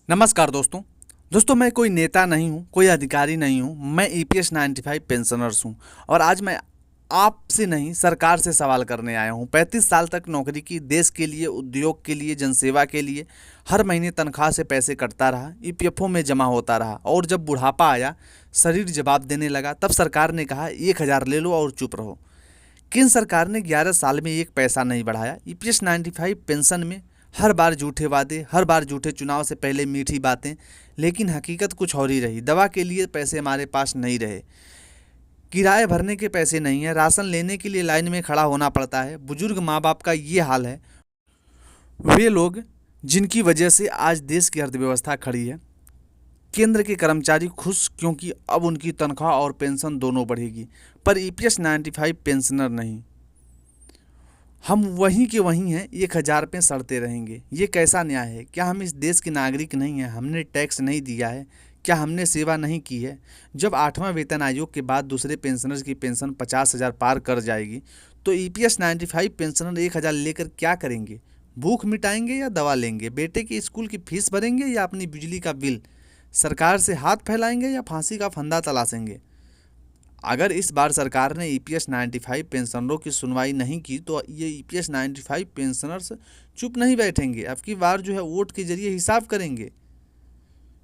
नमस्कार दोस्तों मैं कोई नेता नहीं हूँ, कोई अधिकारी नहीं हूँ। मैं ईपीएस 95 पेंशनर्स हूँ और आज मैं आपसे नहीं सरकार से सवाल करने आया हूँ। 35 साल तक नौकरी की, देश के लिए, उद्योग के लिए, जनसेवा के लिए। हर महीने तनख्वाह से पैसे कटता रहा, ईपीएफओ में जमा होता रहा और जब बुढ़ापा आया, शरीर जवाब देने लगा, तब सरकार ने कहा 1000 ले लो और चुप रहो। केंद्र सरकार ने 11 साल में एक पैसा नहीं बढ़ाया। ईपीएस 95 पेंशन में हर बार झूठे वादे, हर बार झूठे चुनाव से पहले मीठी बातें, लेकिन हकीकत कुछ और ही रही। दवा के लिए पैसे हमारे पास नहीं रहे, किराए भरने के पैसे नहीं है, राशन लेने के लिए लाइन में खड़ा होना पड़ता है। बुजुर्ग माँ बाप का ये हाल है, वे लोग जिनकी वजह से आज देश की अर्थव्यवस्था खड़ी है। केंद्र के कर्मचारी खुश क्योंकि अब उनकी तनख्वाह और पेंशन दोनों बढ़ेगी, पर ईपीएस 95 पेंशनर नहीं। हम वहीं के वहीं हैं, 1000 पे सड़ते रहेंगे। ये कैसा न्याय है? क्या हम इस देश के नागरिक नहीं हैं? हमने टैक्स नहीं दिया है? क्या हमने सेवा नहीं की है? जब 8वां वेतन आयोग के बाद दूसरे पेंशनर्स की पेंशन 50,000 पार कर जाएगी, तो ईपीएस 95 पेंशनर 1000 लेकर क्या करेंगे? भूख मिटाएंगे या दवा लेंगे? बेटे की स्कूल की फीस भरेंगे या अपनी बिजली का बिल? सरकार से हाथ फैलाएंगे या फांसी का फंदा तलाशेंगे? अगर इस बार सरकार ने ईपीएस 95 पेंशनरों की सुनवाई नहीं की, तो ये ईपीएस 95 पेंशनर्स चुप नहीं बैठेंगे। अब की बार जो है वोट के जरिए हिसाब करेंगे।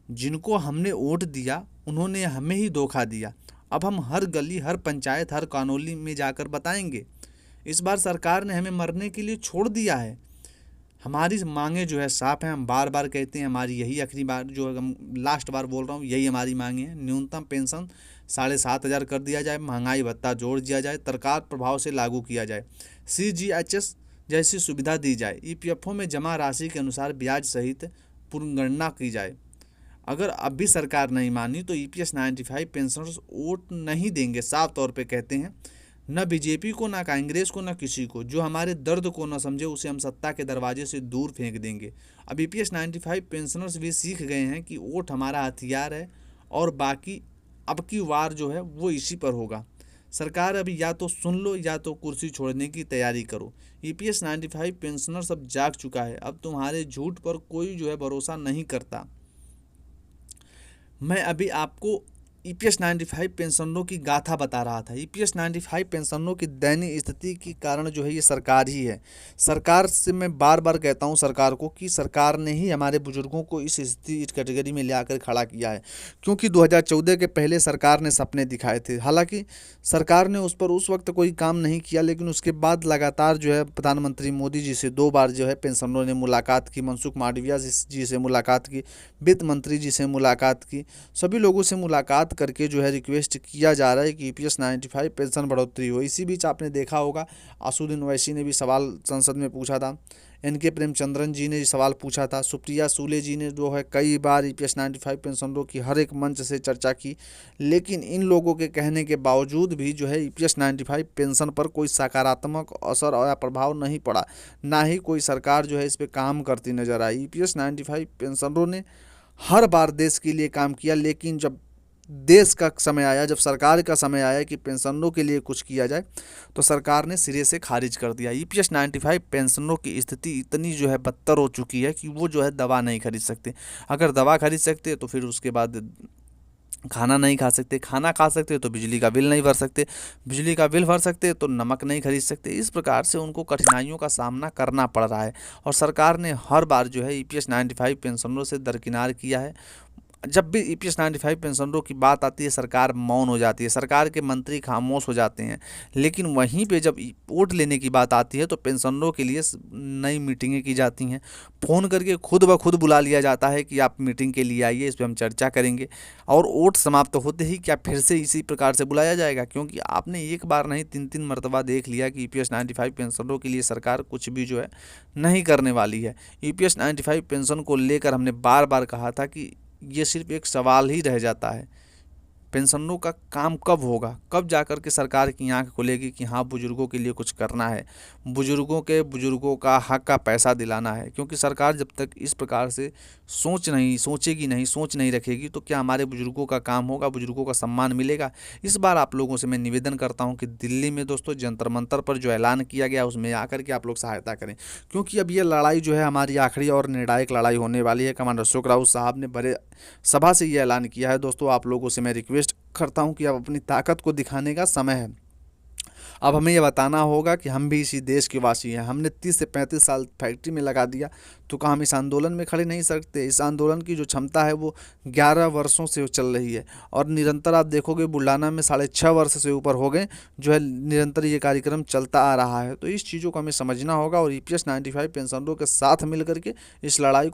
जिनको हमने वोट दिया उन्होंने हमें ही धोखा दिया। अब हम हर गली, हर पंचायत, हर कॉलोनी में जाकर बताएंगे। इस बार सरकार ने हमें मरने के लिए छोड़ दिया है। हमारी मांगे जो है साफ हैं। हम बार बार कहते हैं, हमारी यही आखिरी बार जो है, हम लास्ट बार बोल रहा हूँ, यही हमारी मांगे हैं। न्यूनतम पेंशन 7,500 कर दिया जाए, महंगाई भत्ता जोड़ दिया जाए, तत्काल प्रभाव से लागू किया जाए, सीजीएचएस जैसी सुविधा दी जाए, ईपीएफओ में जमा राशि के अनुसार ब्याज सहित पुनर्गणना की जाए। अगर अब भी सरकार नहीं मानी तो ईपीएस 95 पेंशनर्स वोट नहीं देंगे। साफ तौर पे कहते हैं, न बीजेपी को, न कांग्रेस को, न किसी को। जो हमारे दर्द को न समझे उसे हम सत्ता के दरवाजे से दूर फेंक देंगे। अब ईपीएस 95 पेंशनर्स भी सीख गए हैं कि वोट हमारा हथियार है और बाकी अब की वार जो है वो इसी पर होगा। सरकार अभी या तो सुन लो या तो कुर्सी छोड़ने की तैयारी करो। ईपीएस 95 पेंशनर्स अब जाग चुका है। अब तुम्हारे झूठ पर कोई जो है भरोसा नहीं करता। मैं अभी आपको ईपीएस 95 पेंशनरों की गाथा बता रहा था। ईपीएस 95 पेंशनरों की दयनीय स्थिति के कारण जो है ये सरकार ही है। सरकार से मैं बार बार कहता हूँ सरकार को कि सरकार ने ही हमारे बुजुर्गों को इस स्थिति, इस कैटेगरी में ले आकर खड़ा किया है। क्योंकि 2014 के पहले सरकार ने सपने दिखाए थे। हालांकि सरकार ने उस पर उस वक्त कोई काम नहीं किया, लेकिन उसके बाद लगातार जो है प्रधानमंत्री मोदी जी से 2 बार जो है पेंशनरों ने मुलाकात की, मनसुख मांडविया जी से मुलाकात की, वित्त मंत्री जी से मुलाकात की। सभी लोगों से मुलाकात करके जो है रिक्वेस्ट किया जा रहा है कि ईपीएस 95 पेंशन बढ़ोतरी हो। इसी बीच आपने देखा होगा असुद्दीन ओवैसी ने भी सवाल संसद में पूछा था, एनके प्रेमचंद्रन जी ने सवाल पूछा था, सुप्रिया सूले जी ने जो है कई बार ईपीएस 95 पेंशनरों की हर एक मंच से चर्चा की। लेकिन इन लोगों के कहने के बावजूद भी जो है ईपीएस 95 पेंशन पर कोई सकारात्मक असर या प्रभाव नहीं पड़ा। ना ही कोई सरकार जो है इस पर काम करती नजर आई। ईपीएस 95 पेंशनरों ने हर बार देश के लिए काम किया, लेकिन जब देश का समय आया, जब सरकार का समय आया कि पेंशनरों के लिए कुछ किया जाए, तो सरकार ने सिरे से खारिज कर दिया। ईपीएस 95 पेंशनरों की स्थिति इतनी जो है बदतर हो चुकी है कि वो जो है दवा नहीं खरीद सकते। अगर दवा खरीद सकते तो फिर उसके बाद खाना नहीं खा सकते, खाना खा सकते तो बिजली का बिल नहीं भर सकते, बिजली का बिल भर सकते तो नमक नहीं खरीद सकते। इस प्रकार से उनको कठिनाइयों का सामना करना पड़ रहा है और सरकार ने हर बार जो है ईपीएस 95 पेंशनरों से दरकिनार किया है। जब भी ईपीएस 95 पेंशनरों की बात आती है सरकार मौन हो जाती है, सरकार के मंत्री खामोश हो जाते हैं। लेकिन वहीं पे जब वोट लेने की बात आती है तो पेंशनरों के लिए नई मीटिंगें की जाती हैं, फ़ोन करके खुद ब खुद बुला लिया जाता है कि आप मीटिंग के लिए आइए, इस पर हम चर्चा करेंगे। और वोट समाप्त होते ही क्या फिर से इसी प्रकार से बुलाया जाएगा? क्योंकि आपने एक बार नहीं 3-3 मरतबा देख लिया कि ईपीएस 95 पेंशनरों के लिए सरकार कुछ भी जो है नहीं करने वाली है। ईपीएस 95 पेंशन को लेकर हमने बार बार कहा था कि ये सिर्फ एक सवाल ही रह जाता है, पेंशनरों का काम कब होगा, कब जाकर के सरकार की आंख खुलेगी कि हाँ बुजुर्गों के लिए कुछ करना है, बुजुर्गों का हक का पैसा दिलाना है। क्योंकि सरकार जब तक इस प्रकार से सोचेगी नहीं, सोच नहीं रखेगी, तो क्या हमारे बुजुर्गों का काम होगा, बुजुर्गों का सम्मान मिलेगा? इस बार आप लोगों से मैं निवेदन करता हूं कि दिल्ली में दोस्तों जंतर मंतर पर जो ऐलान किया गया उसमें आकर के आप लोग सहायता करें, क्योंकि अब ये लड़ाई जो है हमारी आखिरी और निर्णायक लड़ाई होने वाली है। कमांडर अशोक राउत साहब ने बड़े सभा से ये ऐलान किया है। दोस्तों आप लोगों से मैं रिक्वेस्ट करता हूं कि अब अपनी ताकत को दिखाने का समय है। अब हमें ये बताना होगा कि हम भी इसी देश के वासी हैं। हमने 30 से 35 साल फैक्ट्री में लगा दिया, तो क्या हम इस आंदोलन में खड़े नहीं सकते? इस आंदोलन की जो क्षमता है वो 11 वर्षों से चल रही है, और निरंतर आप देखोगे बुल्डाना में 6.5 वर्ष से ऊपर हो गए जो है निरंतर ये कार्यक्रम चलता आ रहा है। तो इस चीज़ों को हमें समझना होगा और EPS 95 पेंशनरों के साथ मिल करके इस लड़ाई को